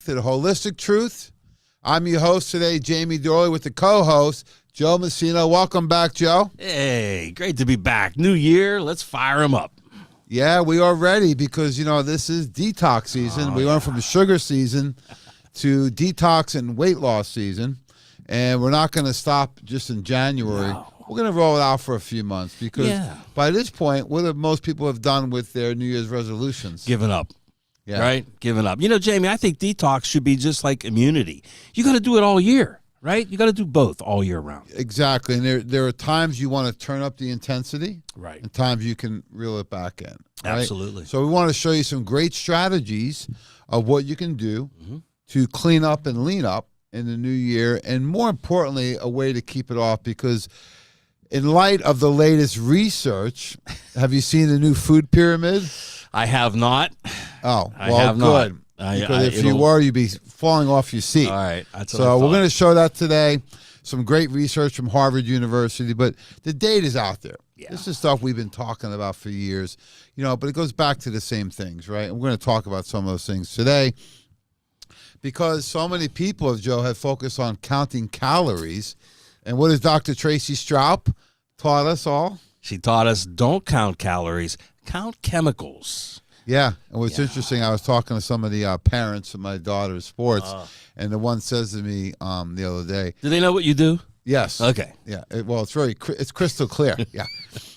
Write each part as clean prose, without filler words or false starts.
to the Holistic Truth. I'm your host today, Jamie Dorley, with the co-host, Joe Messina. Welcome back, Joe. Hey, great to be back. New year, let's fire them up. Yeah, we are ready because, this is detox season. We went from sugar season to detox and weight loss season, and we're not going to stop just in January. No. We're going to roll it out for a few months because by this point, what have most people have done with their New Year's resolutions? Given up. Yeah. Right? Giving up. Jamie, I think detox should be just like immunity. You got to do it all year, right? You got to do both all year round. Exactly. And there are times you want to turn up the intensity. Right. And times you can reel it back in. Right? Absolutely. So we want to show you some great strategies of what you can do to clean up and lean up in the new year. And more importantly, a way to keep it off, because in light of the latest research, have you seen the new food pyramid? I have not. Oh, well, I have good. Not. Because if you were, you'd be falling off your seat. All right. That's what so we're going to show that today. Some great research from Harvard University, but the data's out there. Yeah. This is stuff we've been talking about for years, but it goes back to the same things, right? And we're going to talk about some of those things today because so many people, Joe, have focused on counting calories. And what has Dr. Tracy Stroup taught us all? She taught us don't count calories, count chemicals. Yeah, and what's interesting, I was talking to some of the parents of my daughter's sports, and the one says to me the other day, do they know what you do? Yes. Okay. Yeah. It's crystal clear. Yeah.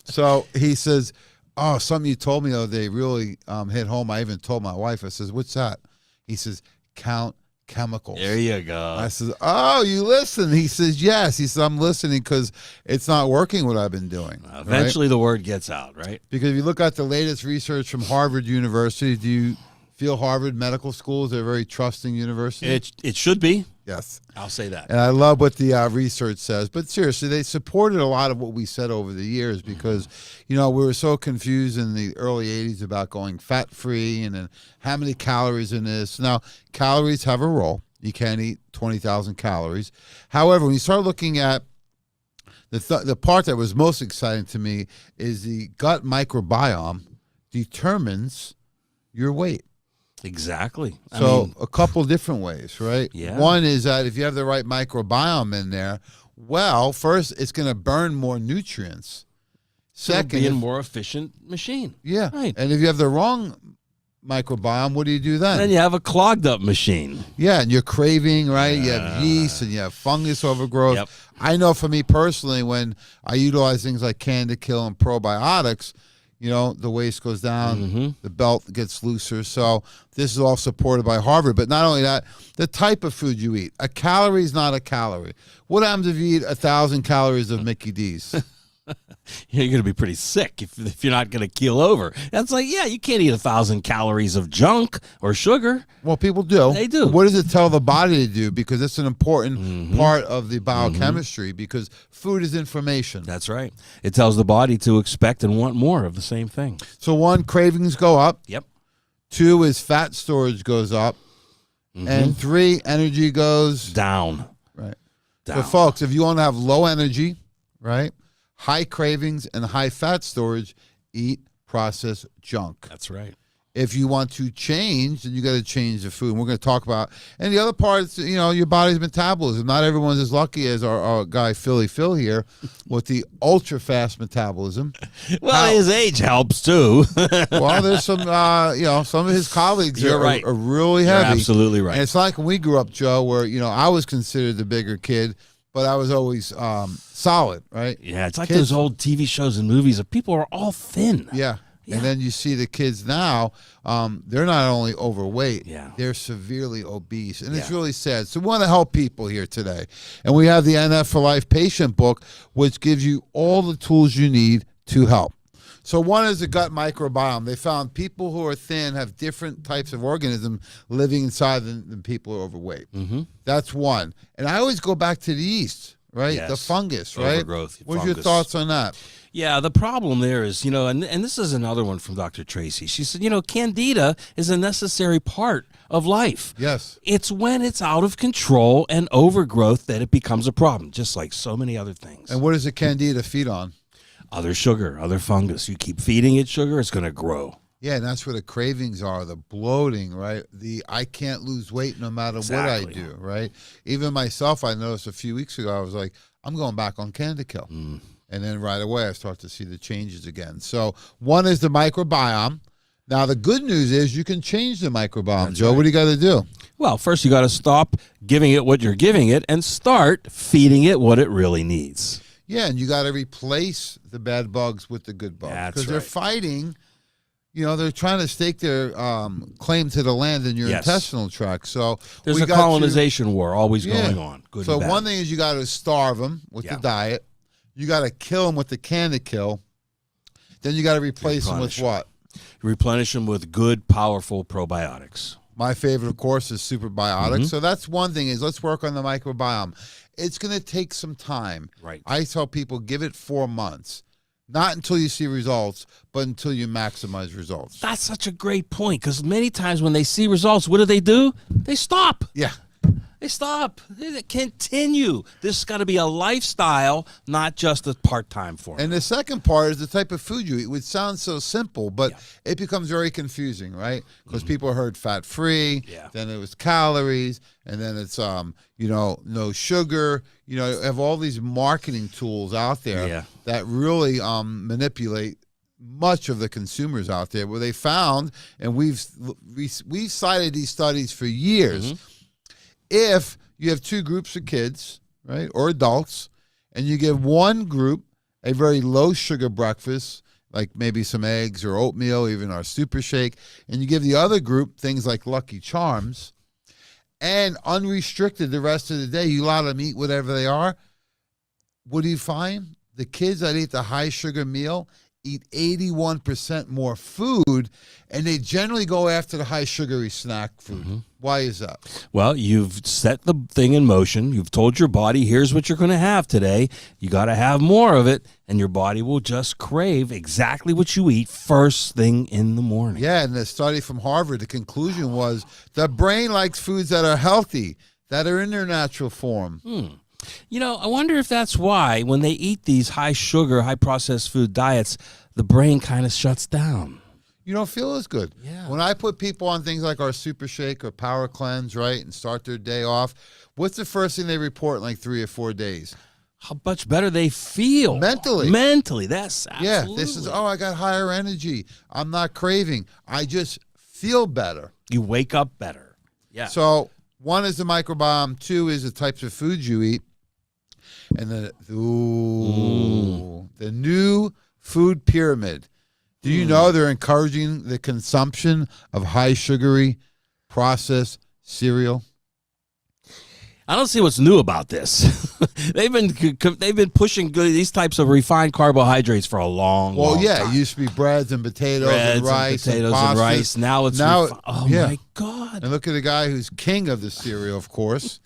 So he says, "Oh, something you told me the other day really hit home. I even told my wife." I says, "What's that?" He says, "Count chemicals." There you go. I says, "Oh, you listen?" He says, "Yes." He says, "I'm listening because it's not working what I've been doing." Eventually, the word gets out, right? Because if you look at the latest research from Harvard University, do you feel Harvard Medical School is a very trusting university? It should be. Yes. I'll say that. And I love what the research says. But seriously, they supported a lot of what we said over the years because, we were so confused in the early 80s about going fat-free and then how many calories in this. Now, calories have a role. You can't eat 20,000 calories. However, when you start looking at the part that was most exciting to me is the gut microbiome determines your weight. Exactly. So a couple different ways, right? Yeah. One is that if you have the right microbiome in there, well, first, it's going to burn more nutrients. Second, be a more efficient machine. Yeah. Right. And if you have the wrong microbiome, what do you do then? Then you have a clogged up machine. Yeah, and you're craving, right? You have yeast and you have fungus overgrowth. Yep. I know for me personally, when I utilize things like Candida Kill and probiotics, the waist goes down, the belt gets looser. So this is all supported by Harvard. But not only that, the type of food you eat. A calorie is not a calorie. What happens if you eat 1,000 calories of Mickey D's? You're going to be pretty sick if you're not going to keel over. That's like, you can't eat 1,000 calories of junk or sugar. Well, people do. They do. What does it tell the body to do? Because it's an important part of the biochemistry because food is information. That's right. It tells the body to expect and want more of the same thing. So 1, cravings go up. Yep. 2 is fat storage goes up. And 3, energy goes down. Right. Down. So, folks, if you want to have low energy, right, high cravings and high fat storage, eat processed junk. That's right. If you want to change, then you got to change the food. And we're going to talk about, and the other part is, your body's metabolism. Not everyone's as lucky as our guy Philly Phil here with the ultra fast metabolism. Well, his age helps too. Well, there's some, some of his colleagues are really heavy. You're absolutely right. And it's like when we grew up, Joe, where I was considered the bigger kid, but I was always solid, right? Yeah, it's like those old TV shows and movies of people are all thin. Yeah. And then you see the kids now, they're not only overweight, they're severely obese. And it's really sad. So we want to help people here today. And we have the NF for Life patient book, which gives you all the tools you need to help. So one is the gut microbiome. They found people who are thin have different types of organisms living inside than people who are overweight. That's one. And I always go back to the yeast, right? Yes. The fungus, right? Overgrowth. What's your thoughts on that? Yeah, the problem there is, and this is another one from Dr. Tracy. She said, Candida is a necessary part of life. Yes. It's when it's out of control and overgrowth that it becomes a problem, just like so many other things. And what does the Candida feed on? Other sugar, other fungus. You keep feeding it sugar, it's going to grow. Yeah, and that's where the cravings are, the bloating, right? The I can't lose weight no matter what I do, right? Even myself, I noticed a few weeks ago, I was like, I'm going back on Candikill. And then right away, I start to see the changes again. So one is the microbiome. Now, the good news is you can change the microbiome. That's Joe, right. what do you got to do? Well, first you got to stop giving it what you're giving it and start feeding it what it really needs. Yeah, and you got to replace the bad bugs with the good bugs. That's Because they're right. fighting, they're trying to stake their claim to the land in your Yes. intestinal tract. So There's we a got to- colonization war always going on. Good So and bad. one thing is you got to starve them with the diet. You got to kill them with the Candikill. Then you got to replace them with what? Replenish them with good, powerful probiotics. My favorite, of course, is Superbiotics. So that's one thing is let's work on the microbiome. It's going to take some time. Right. I tell people give it 4 months. Not until you see results, but until you maximize results. That's such a great point because many times when they see results, what do? They stop. Yeah. They stop. They continue. This has got to be a lifestyle, not just a part-time form. And the second part is the type of food you eat, which sounds so simple, but it becomes very confusing, right? Because people heard fat-free, then it was calories, and then it's no sugar. You have all these marketing tools out there that really manipulate much of the consumers out there. Where they found, and we've cited these studies for years. If you have 2 groups of kids, right, or adults, and you give one group a very low sugar breakfast, like maybe some eggs or oatmeal, even our super shake, and you give the other group things like Lucky Charms, and unrestricted the rest of the day, you allow them to eat whatever they are, what do you find? The kids that eat the high sugar meal eat 81% more food, and they generally go after the high sugary snack food. Why is that? Well, you've set the thing in motion. You've told your body, here's what you're going to have today. You got to have more of it, and your body will just crave exactly what you eat first thing in the morning. Yeah, and the study from Harvard, the conclusion was the brain likes foods that are healthy, that are in their natural form. I wonder if that's why when they eat these high sugar, high processed food diets, the brain kind of shuts down. You don't feel as good. Yeah. When I put people on things like our Super Shake or Power Cleanse, right, and start their day off, what's the first thing they report in like 3 or 4 days? How much better they feel. Mentally, that's absolutely. Yeah, this is, I got higher energy. I'm not craving. I just feel better. You wake up better. Yeah. So 1 is the microbiome. 2 is the types of foods you eat. And the new food pyramid. Do you know they're encouraging the consumption of high sugary processed cereal? I don't see what's new about this. They've been pushing these types of refined carbohydrates for a long time. It used to be breads and potatoes and rice potatoes and rice. Now it's my God. And look at the guy who's king of the cereal, of course.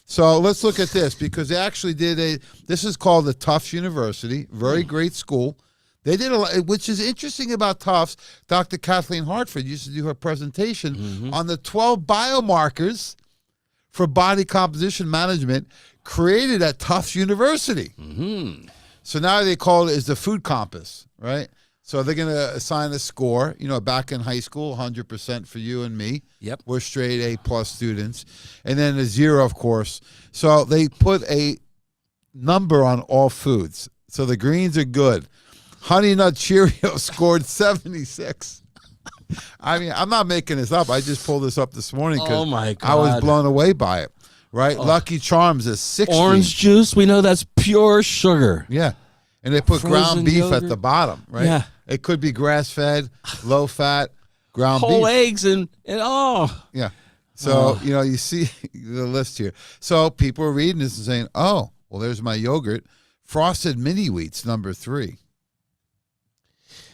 So let's look at this because they actually did this is called the Tufts University, very great school. They did a lot, which is interesting about Tufts. Dr. Kathleen Hartford used to do her presentation on the 12 biomarkers for body composition management created at Tufts University. So now they call it is the food compass, right? So they're going to assign a score. Back in high school, 100% for you and me. Yep. We're straight A+ students. And then a 0, of course. So they put a number on all foods. So the greens are good. Honey Nut Cheerios scored 76. I mean, I'm not making this up. I just pulled this up this morning because I was blown away by it. Right? Lucky Charms is 60. Orange juice, we know that's pure sugar. Yeah. And they put ground Frozen beef yogurt. at the bottom, right? Yeah. It could be grass-fed, low-fat, ground Whole beef. eggs and Yeah. So, you see the list here. So people are reading this and saying, oh, well, there's my yogurt. Frosted Mini Wheats, number 3.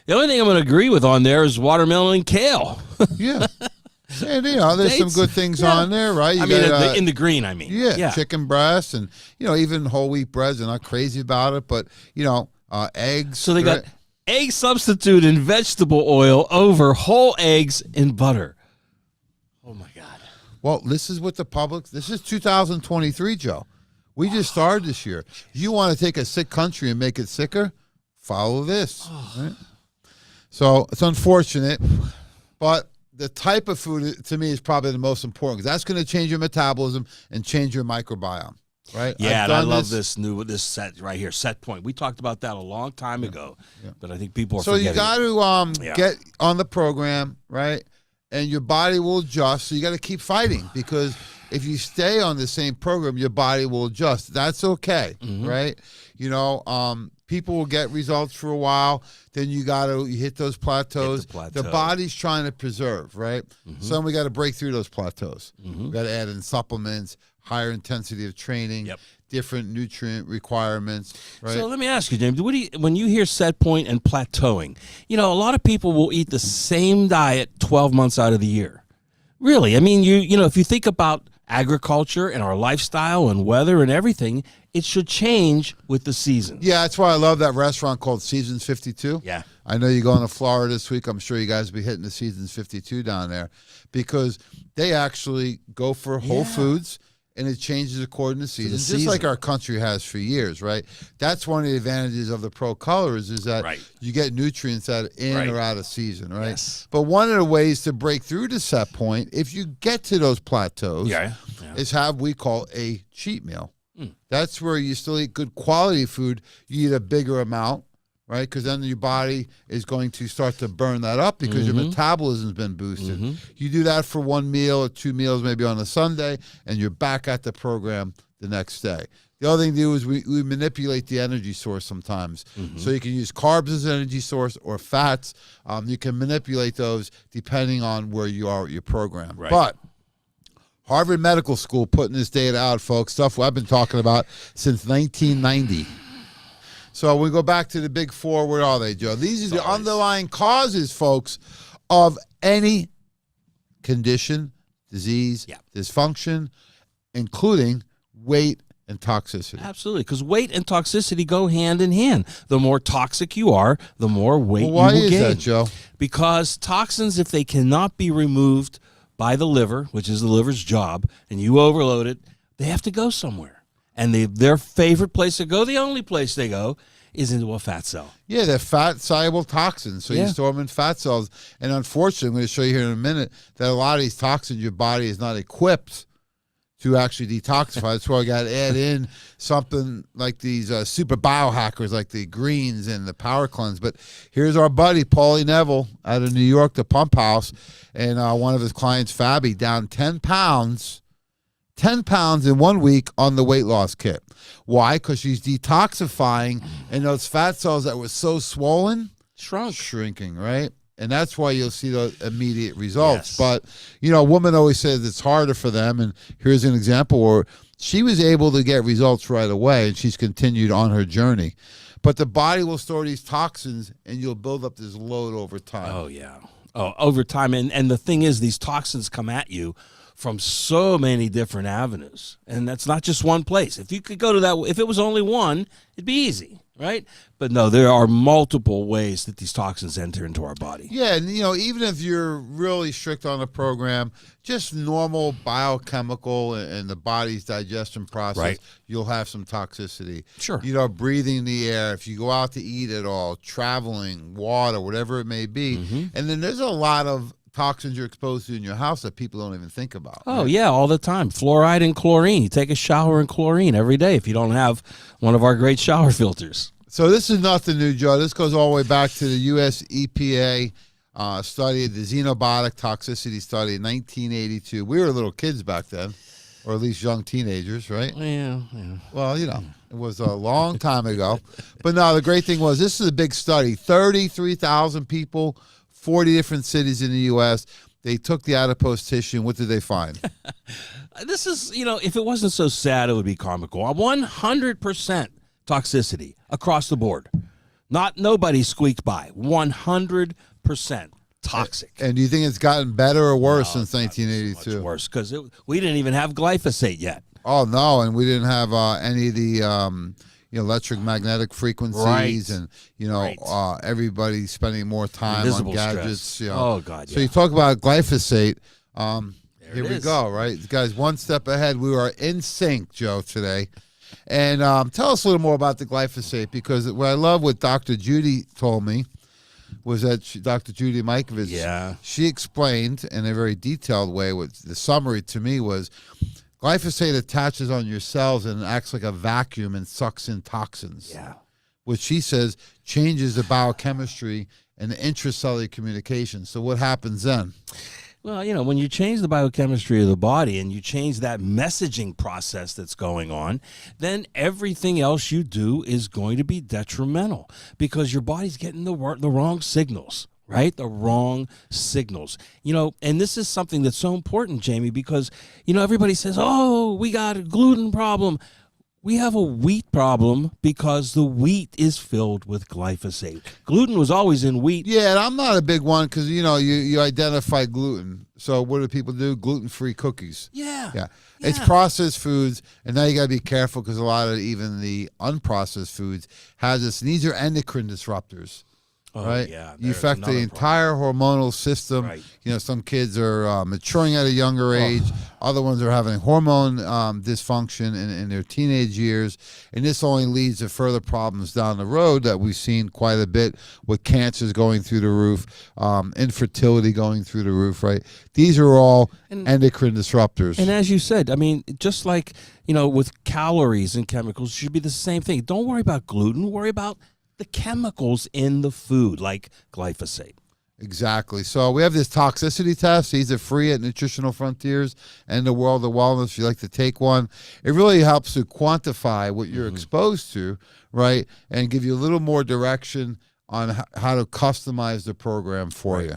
The only thing I'm going to agree with on there is watermelon and kale. Yeah. And, there's some good things on there, right? You in the green, I mean. Yeah, chicken breast and, even whole wheat breads. They're not crazy about it, but, eggs. So they got egg substitute in vegetable oil over whole eggs in butter. Oh, my God. Well, this is this is 2023, Joe. We just started this year. You want to take a sick country and make it sicker? Follow this. Right? So it's unfortunate, but the type of food to me is probably the most important because that's going to change your metabolism and change your microbiome. Right. Yeah, and I love this set right here, Set Point. We talked about that a long time ago, but I think people are forgetting. So you got to get on the program, right? And your body will adjust. So you got to keep fighting because if you stay on the same program, your body will adjust. That's okay, right? You know, people will get results for a while. Then you hit those plateaus. The body's trying to preserve, right? So we got to break through those plateaus. We got to add in supplements, higher intensity of training, different nutrient requirements. Right? So let me ask you, James, when you hear set point and plateauing, you know, a lot of people will eat the same diet 12 months out of the year. Really? I mean, you know, if you think about agriculture and our lifestyle and weather and everything, it should change with the season. Yeah, that's why I love that restaurant called Seasons 52. Yeah. I know you're going to Florida this week. I'm sure you guys will be hitting the Seasons 52 down there because they actually go for whole foods. And it changes according to season, just like our country has for years, right? That's one of the advantages of the Pro Colors is that you get nutrients that are in or out of season, right? Yes. But one of the ways to break through the set point, if you get to those plateaus, is have we call a cheat meal. That's where you still eat good quality food. You eat a bigger amount, right? Because then your body is going to start to burn that up because your metabolism's been boosted. You do that for 1 meal or 2 meals maybe on a Sunday, and you're back at the program the next day. The other thing to do is we manipulate the energy source sometimes. So you can use carbs as an energy source or fats. You can manipulate those depending on where you are with your program. Right. But Harvard Medical School putting this data out, folks, stuff I've been talking about since 1990. So we go back to the big four. Where are they, Joe? These are the underlying causes, folks, of any condition, disease, dysfunction, including weight and toxicity. Absolutely, because weight and toxicity go hand in hand. The more toxic you are, the more weight you will gain. Why is that, Joe? Because toxins, if they cannot be removed by the liver, which is the liver's job, and you overload it, they have to go somewhere. And their favorite place to go, the only place they go, is into a fat cell. Yeah, they're fat-soluble toxins, so you store them in fat cells. And unfortunately, I'm going to show you here in a minute that a lot of these toxins, your body is not equipped to actually detoxify. That's why I got to add in something like these super biohackers like the greens and the power cleanse. But here's our buddy, Paulie Neville, out of New York, the Pump House, and one of his clients, Fabi, down 10 pounds. 10 pounds in 1 week on the weight loss kit. Why? Because she's detoxifying, and those fat cells that were so swollen, shrinking, right? And that's why you'll see the immediate results. But, you know, a woman always says it's harder for them, and here's an example where she was able to get results right away, and she's continued on her journey. But the body will store these toxins, and you'll build up this load over time. Oh, yeah. Oh, over time. And the thing is, these toxins come at you from so many different avenues. And that's not just one place. If you could go to that, if it was only one, it'd be easy, right? But no, there are multiple ways that these toxins enter into our body. Yeah, and you know, even if you're really strict on the program, just normal biochemical and the body's digestion process, you'll have some toxicity. Sure. You know, breathing the air, if you go out to eat at all, traveling, water, whatever it may be. And then there's a lot of toxins you're exposed to in your house that people don't even think about. Oh, yeah, all the time. Fluoride and chlorine. You take a shower in chlorine every day if you don't have one of our great shower filters. So this is nothing new, Joe. This goes all the way back to the U.S. EPA study, the xenobiotic toxicity study in 1982. We were little kids back then, or at least young teenagers, right? Yeah. Well, you know, it was a long time ago. But no, the great thing was this is a big study. 33,000 people, 40 different cities in the U.S. They took the adipose tissue, and what did they find? This is, you know, if it wasn't so sad, it would be comical. 100% toxicity across the board. Nobody squeaked by. 100% toxic. And do you think it's gotten better or worse since 1982? So much worse, because we didn't even have glyphosate yet. Oh, no, and we didn't have any of the electromagnetic frequencies and, everybody spending more time invisible on gadgets. You know. Oh, God, So you talk about glyphosate. Here we go, right? Guys, one step ahead. We are in sync, Joe, today. And tell us a little more about the glyphosate, because what I love what Dr. Judy told me, was that Dr. Judy Mikovits. Yeah. She explained in a very detailed way what the summary to me was glyphosate attaches on your cells and acts like a vacuum and sucks in toxins. Yeah. Which she says changes the biochemistry and the intracellular communication. So what happens then? Well, when you change the biochemistry of the body and you change that messaging process that's going on, then everything else you do is going to be detrimental because your body's getting the wrong signals, right? The wrong signals. And this is something that's so important, Jamie, because, everybody says, oh, we got a gluten problem. We have a wheat problem because the wheat is filled with glyphosate. Gluten was always in wheat. Yeah, and I'm not a big one because, you identify gluten. So what do people do? Gluten-free cookies. Yeah. It's processed foods, and now you got to be careful because a lot of even the unprocessed foods has this. And these are endocrine disruptors. Oh, right? yeah. You affect the entire hormonal system. Right. Some kids are maturing at a younger age. Other ones are having hormone dysfunction in their teenage years. And this only leads to further problems down the road that we've seen quite a bit with cancers going through the roof, infertility going through the roof, right? These are all endocrine disruptors. And as you said, just like, with calories and chemicals, it should be the same thing. Don't worry about gluten. Worry about the chemicals in the food, like glyphosate. Exactly. So we have this toxicity test. These are free at Nutritional Frontiers and the World of Wellness. If you like to take one, it really helps to quantify what you're exposed to, right, and give you a little more direction on how to customize the program for you.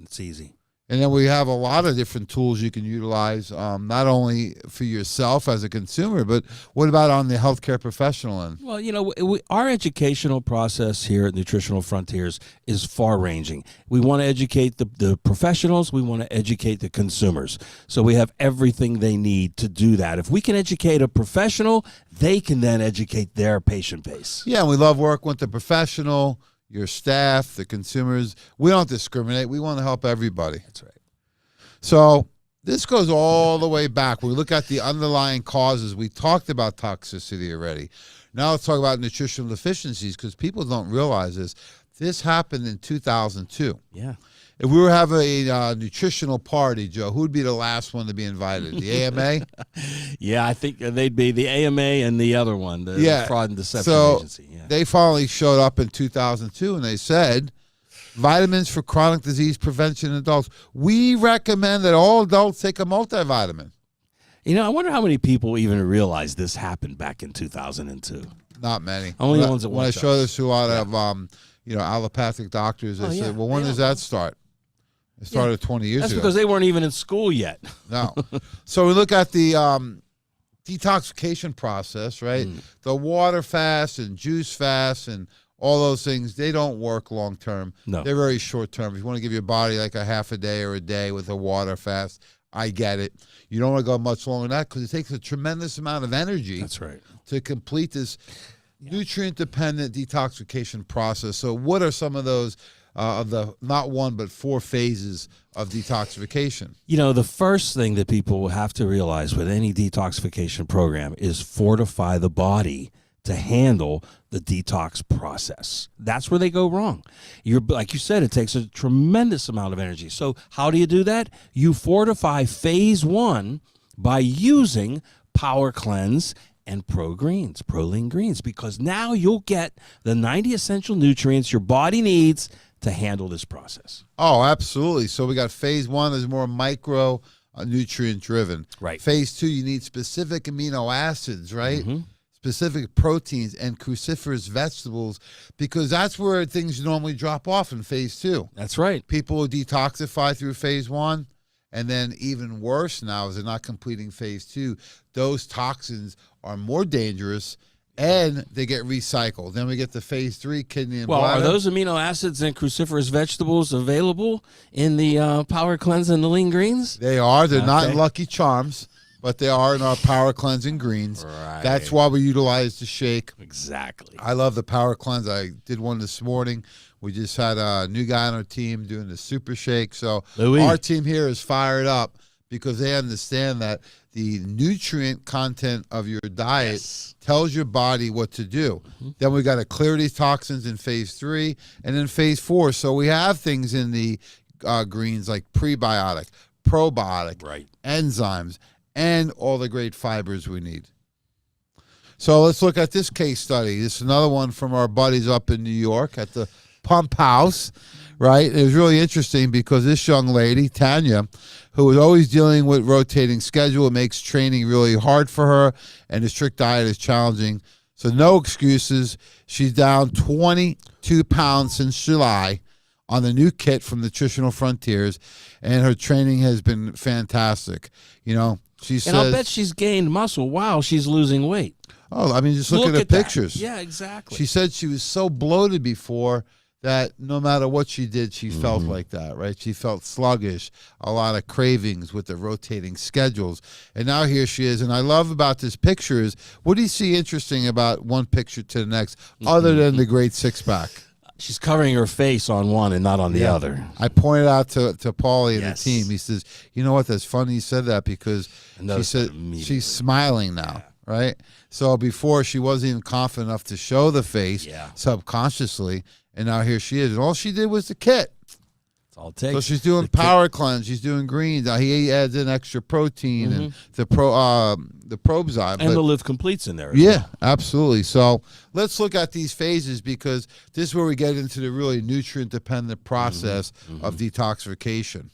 It's easy. And then we have a lot of different tools you can utilize, not only for yourself as a consumer, but what about on the healthcare professional end? Well, our educational process here at Nutritional Frontiers is far-ranging. We want to educate the professionals. We want to educate the consumers. So we have everything they need to do that. If we can educate a professional, they can then educate their patient base. Yeah, and we love working with the professional, your staff, the consumers. We don't discriminate. We want to help everybody. That's right. So this goes all the way back. We look at the underlying causes. We talked about toxicity already. Now let's talk about nutritional deficiencies because people don't realize this. This happened in 2002. Yeah. If we were having a nutritional party, Joe, who would be the last one to be invited? The AMA? Yeah, I think they'd be the AMA and the other one, the Fraud and Deception Agency. Yeah. They finally showed up in 2002, and they said, vitamins for chronic disease prevention in adults. We recommend that all adults take a multivitamin. I wonder how many people even realize this happened back in 2002. Not many. Only the ones that when I watch show this to a lot of allopathic doctors, they say, well, when does that start? It started 20 years ago. That's because they weren't even in school yet. No. So we look at the detoxification process, right? The water fast and juice fast and all those things, they don't work long term. No. They're very short term. If you want to give your body like a half a day or a day with a water fast, I get it. You don't want to go much longer than that because it takes a tremendous amount of energy. That's right. To complete this nutrient-dependent detoxification process. So what are some of those of the not one but 4 phases of detoxification? The first thing that people will have to realize with any detoxification program is fortify the body to handle the detox process. That's where they go wrong. Like you said, it takes a tremendous amount of energy. So how do you do that? You fortify phase 1 by using Power Cleanse and Proline Greens, because now you'll get the 90 essential nutrients your body needs to handle this process. Oh, absolutely. So we got phase 1 is more micro nutrient driven. Right. Phase 2, you need specific amino acids, right? Specific proteins and cruciferous vegetables, because that's where things normally drop off in phase 2. That's right. People will detoxify through phase 1, and then even worse now is they're not completing phase 2. Those toxins are more dangerous and they get recycled. Then we get to phase 3, kidney and bladder. Are those amino acids and cruciferous vegetables available in the Power Cleanse and the Lean Greens? They are. They're not in Lucky Charms, but they are in our Power Cleansing Greens. Right. That's why we utilize the shake. Exactly. I love the Power Cleanse. I did one this morning. We just had a new guy on our team doing the Super Shake. So Louis. Our team here is fired up because they understand that the nutrient content of your diet tells your body what to do. Then we got to clear these toxins in phase 3 and then phase 4. So we have things in the greens like prebiotic, probiotic, enzymes, and all the great fibers we need. So let's look at this case study. This is another one from our buddies up in New York at the Pump House, right? It was really interesting because this young lady, Tanya, who was always dealing with rotating schedule, it makes training really hard for her, and the strict diet is challenging. So no excuses. She's down 22 pounds since July on the new kit from Nutritional Frontiers, and her training has been fantastic. You know, she says, and I'll bet she's gained muscle while she's losing weight. Oh, I mean, just look at the pictures. Yeah, exactly. She said she was so bloated before that no matter what she did, she felt like that, right? She felt sluggish, a lot of cravings with the rotating schedules. And now here she is. And I love about this picture is, what do you see interesting about one picture to the next, other than the great six-pack? She's covering her face on one and not on the other. I pointed out to Paulie and the team. He says, you know what, that's funny you said that because she said she's smiling now, right? So before she wasn't even confident enough to show the face subconsciously. And now here she is. And all she did was the kit. That's all it takes. So she's doing power cleanse. She's doing greens. He adds in extra protein and the Probzyme. And the Live Complete's in there. Yeah, absolutely. So let's look at these phases because this is where we get into the really nutrient-dependent process of detoxification.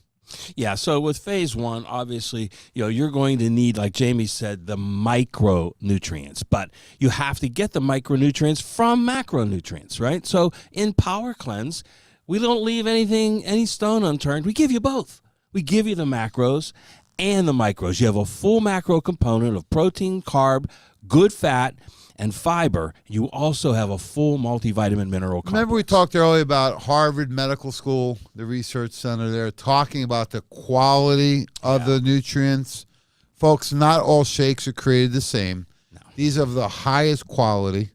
Yeah, so with phase 1, obviously, you're going to need, like Jamie said, the micronutrients, but you have to get the micronutrients from macronutrients, right? So in Power Cleanse, we don't leave any stone unturned. We give you both. We give you the macros and the micros. You have a full macro component of protein, carb, good fat, and fiber. You also have a full multivitamin mineral complex. Remember we talked earlier about Harvard Medical School, the research center there, talking about the quality of the nutrients. Folks, not all shakes are created the same. No. These are of the highest quality,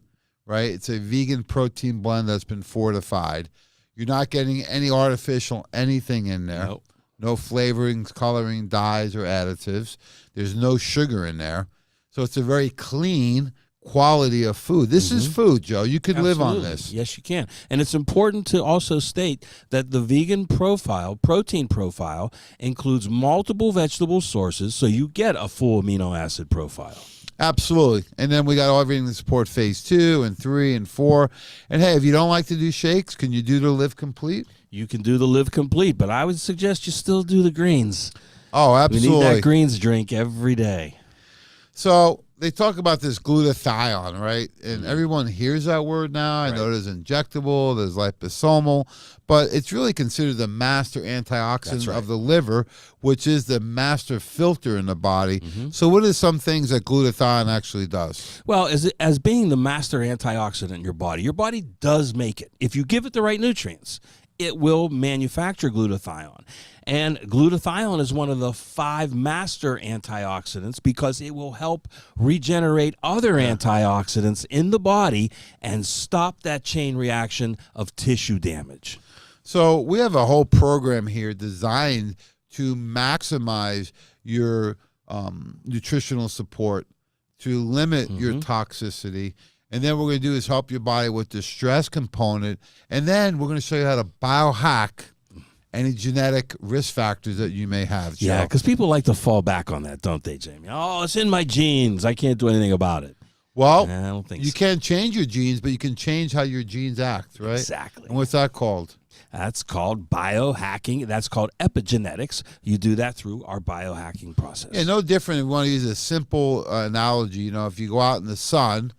right? It's a vegan protein blend that's been fortified. You're not getting any artificial anything in there. Nope. No flavorings, coloring, dyes, or additives. There's no sugar in there. So it's a very clean quality of food. This is food, Joe. You could live on this. Yes, you can. And it's important to also state that the vegan protein profile, includes multiple vegetable sources, so you get a full amino acid profile. Absolutely. And then we got everything to support phase 2 and 3 and 4. And hey, if you don't like to do shakes, can you do the Live Complete? You can do the Live Complete, but I would suggest you still do the greens. Oh, absolutely. We need that greens drink every day. So they talk about this glutathione, right? And everyone hears that word now. I know there's injectable, there's liposomal, but it's really considered the master antioxidant of the liver, which is the master filter in the body. So what are some things that glutathione actually does? Well, as being the master antioxidant in your body does make it. If you give it the right nutrients, it will manufacture glutathione. And glutathione is one of the 5 master antioxidants because it will help regenerate other antioxidants in the body and stop that chain reaction of tissue damage. So we have a whole program here designed to maximize your nutritional support, to limit your toxicity. And then what we're going to do is help your body with the stress component. And then we're going to show you how to biohack any genetic risk factors that you may have, Joe. Yeah, because people like to fall back on that, don't they, Jamie? Oh, it's in my genes. I can't do anything about it. Well, I don't think you can't change your genes, but you can change how your genes act, right? Exactly. And what's that called? That's called biohacking. That's called epigenetics. You do that through our biohacking process. Yeah, no different. If we want to use a simple analogy, if you go out in the sun,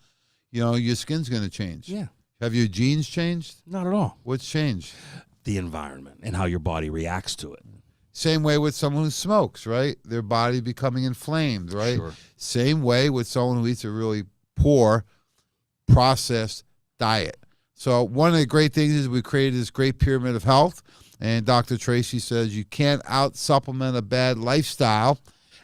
your skin's going to change. Yeah. Have your genes changed? Not at all. What's changed? The environment and how your body reacts to it. Same way with someone who smokes, right? Their body becoming inflamed, right? Sure. Same way with someone who eats a really poor processed diet. So one of the great things is we created this great pyramid of health, and Dr. Tracy says you can't out-supplement a bad lifestyle,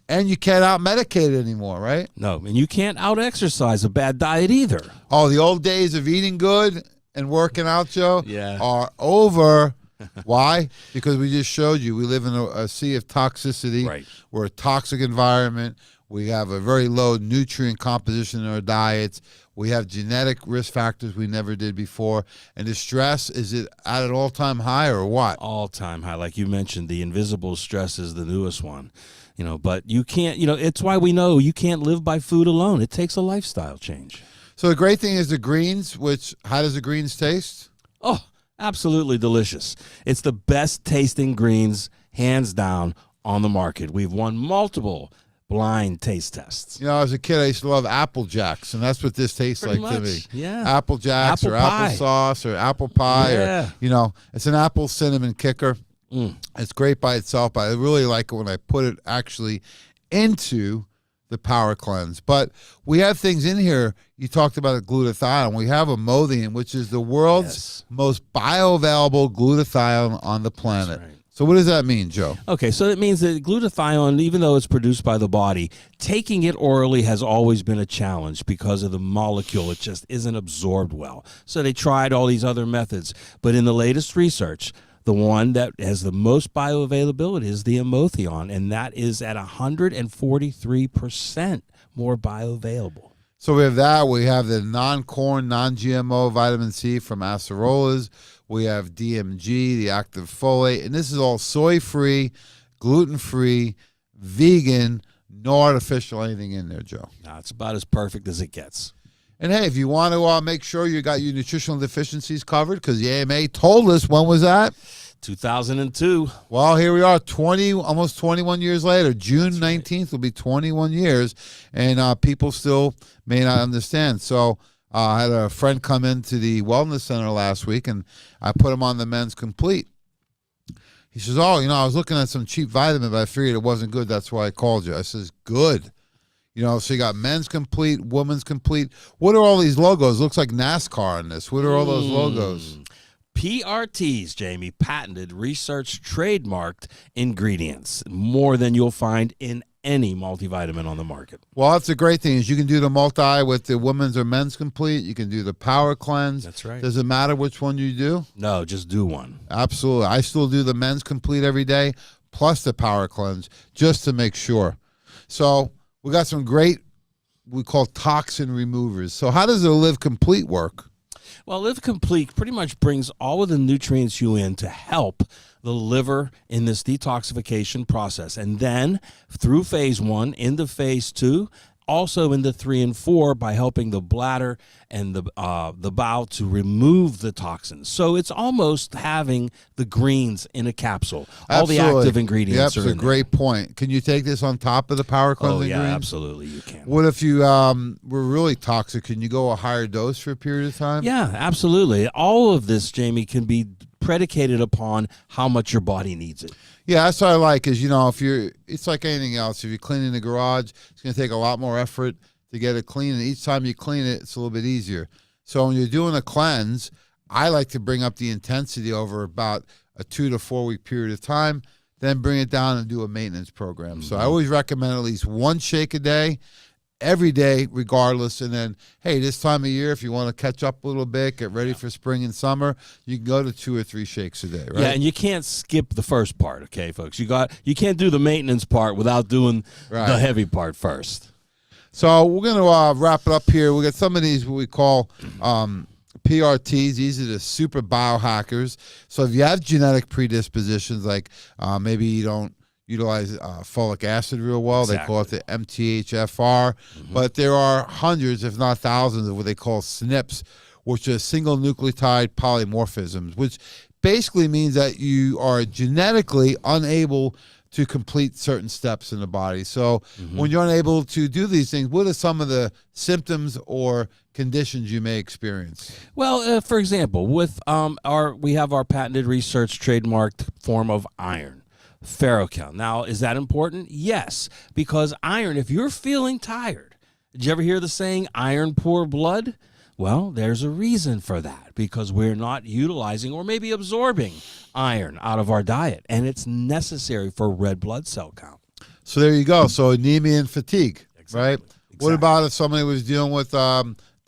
and you can't out-medicate it anymore, right? No, and you can't out-exercise a bad diet either. Oh, the old days of eating good and working out, Joe, Yeah. are over. Why? Because we just showed you we live in a sea of toxicity. Right. We're a toxic environment. We have a very low nutrient composition in our diets. We have genetic risk factors we never did before. And the stress, is it at an all-time high or what? All-time high. Like you mentioned, the invisible stress is the newest one. But you can't, it's why we know you can't live by food alone. It takes a lifestyle change. So the great thing is the greens, how does the greens taste? Oh, absolutely delicious. It's the best tasting greens, hands down, on the market. We've won multiple blind taste tests. As a kid, I used to love Apple Jacks, and that's what this tastes Pretty like to much, me. yeah. Apple Jacks Apple or pie. applesauce or apple pie. Yeah. Or, it's an apple cinnamon kicker. It's great by itself, but I really like it when I put it actually into the Power Cleanse. But we have things in here. You talked about a glutathione. We have Imodium, which is the world's most bioavailable glutathione on the planet. That's right. So what does that mean, Joe? Okay, so it means that glutathione, even though it's produced by the body, taking it orally has always been a challenge because of the molecule. It just isn't absorbed well. So they tried all these other methods. But in the latest research, the one that has the most bioavailability is the Imodium, and that is at 143% more bioavailable. So we have that. We have the non-corn, non-GMO vitamin C from acerolas. We have DMG, the active folate. And this is all soy-free, gluten-free, vegan, no artificial anything in there, Joe. Now, it's about as perfect as it gets. And, hey, if you want to make sure you got your nutritional deficiencies covered, because the AMA told us, when was that? 2002. Well, here we are, almost 21 years later. June 19th will be 21 years, and people still may not understand. So I had a friend come into the wellness center last week, and I put him on the Men's Complete. He says, I was looking at some cheap vitamin, but I figured it wasn't good. That's why I called you. I says, good. So you got Men's Complete, Women's Complete. What are all these logos? Looks like NASCAR in this. What are all those logos? PRTs, Jamie, patented, research, trademarked ingredients, more than you'll find in any multivitamin on the market. Well, that's the great thing is you can do the multi with the Women's or Men's Complete. You can do the Power Cleanse. That's right. Does it matter which one you do? No, just do one. Absolutely. I still do the Men's Complete every day, plus the Power Cleanse, just to make sure. So we got some great, we call toxin removers. So how does the Live Complete work? Well, Live Complete pretty much brings all of the nutrients you in to help the liver in this detoxification process. And then through phase 1 into phase 2, also into 3 and 4 by helping the bladder and the bowel to remove the toxins. So it's almost having the greens in a capsule. All Absolutely. the active ingredients are in That's a great point. Can you take this on top of the Power Cleanse Oh, yeah, ingredients? absolutely, you can. What if you were really toxic? Can you go a higher dose for a period of time? Yeah, absolutely. All of this, Jamie, can be predicated upon how much your body needs it. Yeah, that's what I like is, it's like anything else. If you're cleaning the garage, it's going to take a lot more effort to get it clean. And each time you clean it, it's a little bit easier. So when you're doing a cleanse, I like to bring up the intensity over about a 2 to 4 week period of time, then bring it down and do a maintenance program. Mm-hmm. So I always recommend at least one shake a day, every day, regardless. And then, hey, this time of year, if you want to catch up a little bit, get ready for spring and summer, you can go to 2 or 3 shakes a day, right? Yeah, and you can't skip the first part, okay, folks? You can't do the maintenance part without doing the heavy part first. So we're going to wrap it up here. We got some of these what we call PRTs. These are the super biohackers. So if you have genetic predispositions, like maybe you don't utilize folic acid real well. Exactly. They call it the MTHFR. Mm-hmm. But there are hundreds, if not thousands, of what they call SNPs, which are single nucleotide polymorphisms, which basically means that you are genetically unable to complete certain steps in the body. So when you're unable to do these things, what are some of the symptoms or conditions you may experience? Well, for example, with we have our patented research trademarked form of iron. Ferrochel. Now, is that important? Yes, because iron, if you're feeling tired, did you ever hear the saying, iron poor blood? Well, there's a reason for that, because we're not utilizing or maybe absorbing iron out of our diet, and it's necessary for red blood cell count. So there you go. So anemia and fatigue, right? Exactly. What about if somebody was dealing with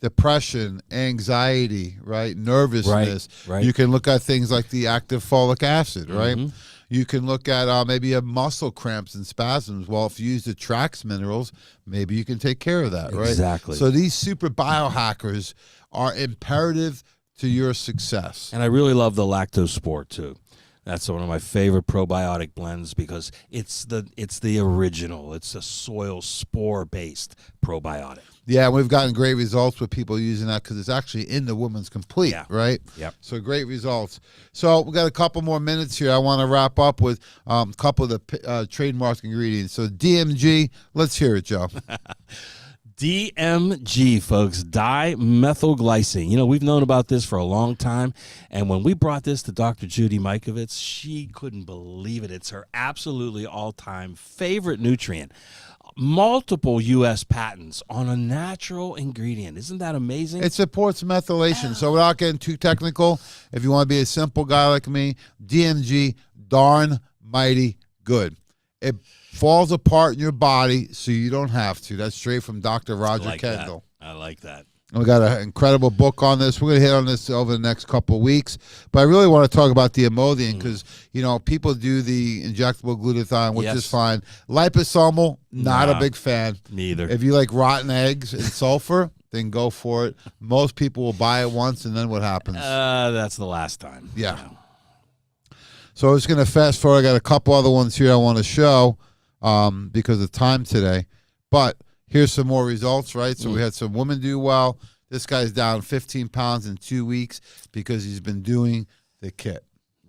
depression, anxiety, right? Nervousness. Right. You can look at things like the active folic acid, right? You can look at maybe you have muscle cramps and spasms. Well, if you use the Trax minerals, maybe you can take care of that, right? Exactly. So these super biohackers are imperative to your success. And I really love the Lactose Sport too. That's one of my favorite probiotic blends because it's the original. It's a soil spore based probiotic. Yeah, we've gotten great results with people using that because it's actually in the Woman's Complete, right? Yep. So great results. So we got a couple more minutes here. I want to wrap up with a couple of the trademark ingredients. So DMG, let's hear it, Joe. DMG, folks, dimethylglycine. You know, we've known about this for a long time, and when we brought this to Dr. Judy Mikovits, she couldn't believe it. It's her absolutely all-time favorite nutrient. Multiple U.S. patents on a natural ingredient. Isn't that amazing? It supports methylation. So without getting too technical, if you want to be a simple guy like me, DMG, darn mighty good. It falls apart in your body so you don't have to. That's straight from Dr. Roger Kendall. I like that. And we got an incredible book on this. We're going to hit on this over the next couple of weeks. But I really want to talk about the Imodium because, you know, people do the injectable glutathione, which is fine. Liposomal, not a big fan. Me either. If you like rotten eggs and sulfur, then go for it. Most people will buy it once, and then what happens? That's the last time. Yeah. So I'm just going to fast forward. I got a couple other ones here I want to show because of time today. But here's some more results, right? So we had some women do well. This guy's down 15 pounds in 2 weeks because he's been doing the kit.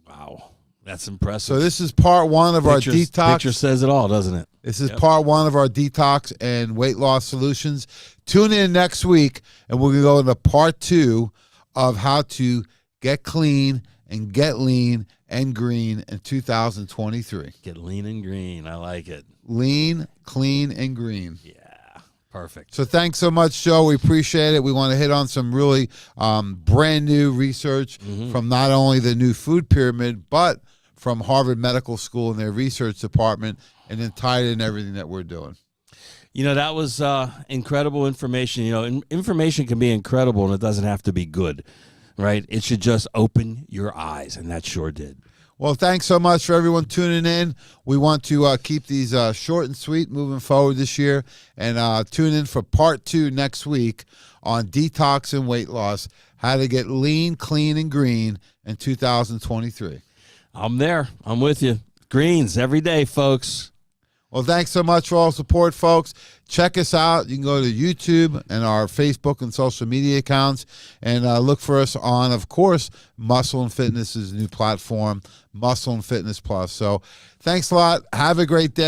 Wow. That's impressive. So this is part one of our detox. Picture says it all, doesn't it? This is part one of our detox and weight loss solutions. Tune in next week, and we're going to go into part two of how to get clean and get lean and green in 2023. Get lean and green. I like it. Lean, clean, and green. Yeah. Perfect. So thanks so much, Joe. We appreciate it. We want to hit on some really brand new research from not only the new food pyramid, but from Harvard Medical School and their research department, and then tied in everything that we're doing. You know, that was incredible information. You know, information can be incredible, and it doesn't have to be good, right? It should just open your eyes, and that sure did. Well, thanks so much for everyone tuning in. We want to keep these short and sweet moving forward this year, and tune in for part two next week on detox and weight loss, how to get lean, clean, and green in 2023. I'm there. I'm with you. Greens every day, folks. Well, thanks so much for all the support, folks. Check us out. You can go to YouTube and our Facebook and social media accounts and look for us on, of course, Muscle and Fitness's new platform, Muscle and Fitness Plus. So thanks a lot. Have a great day.